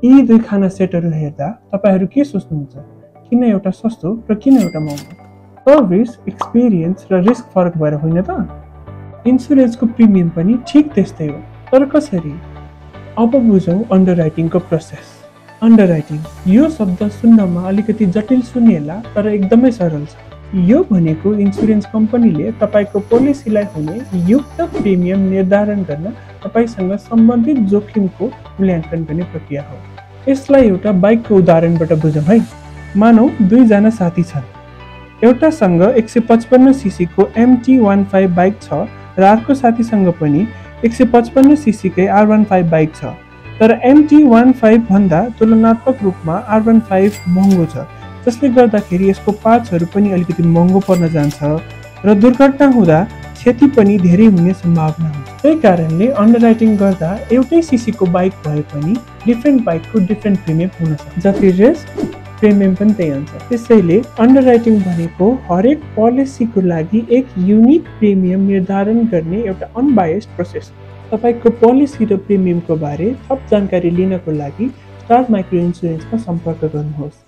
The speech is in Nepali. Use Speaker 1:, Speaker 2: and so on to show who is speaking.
Speaker 1: यी दुई खाना सेटहरू हेर्दा तपाईहरु के सोच्नुहुन्छ? किन एउटा सस्तो र किन एउटा महँगो? सर्भिस, एक्सपिरियन्स र रिस्क फरक भएर होइन त? इन्स्योरेन्सको प्रिमियम पनि ठिक त्यस्तै हो, तर कसरी? अब बुझौं अन्डरराइटिङको प्रोसेस। अन्डरराइटिङ यो शब्द सुन्नमा अलिकति जटिल सुनिएला, तर एकदमै सरल छ। यो भनेको इन्स्योरेन्स कम्पनीले तपाईको पोलिसीलाई हुने युक्त प्रिमियम निर्धारण गर्न तपाईसँग सम्बन्धित जोखिमको मूल्याङ्कन गर्ने प्रक्रिया हो। यसलाई एउटा बाइकको उदाहरणबाट बुझौं है। मानौ दुई जना साथी छन्। एउटासँग 155 सीसी को MT-15 बाइक छ र अर्को साथीसँग पनि 155 सीसी कै R15 बाइक छ। तर MT-15 भन्दा तुलनात्मक रूपमा R15 महँगो छ, जसले गर्दाखेरि यसको पार्ट्सहरू पनि अलिकति महँगो पर्न जान्छ र दुर्घटना हुँदा क्षति पनि धेरै हुने सम्भावना हुन्छ। त्यही कारणले अन्डरराइटिङ गर्दा एउटै सीसीको बाइक भए पनि डिफ्रेन्ट बाइकको डिफ्रेन्ट प्रिमियम हुन सक्छ। जति रिस्क प्रिमियम पनि त्यही हुन्छ। त्यसैले अन्डरराइटिङ भनेको हरेक पोलिसीको लागि एक युनिक प्रिमियम निर्धारण गर्ने एउटा अनबायस्ड प्रोसेस हो। तपाईको पोलिसी र प्रिमियमको बारे थप जानकारी लिनको लागि स्टार माइक्रो इन्स्योरेन्समा सम्पर्क गर्नुहोस्।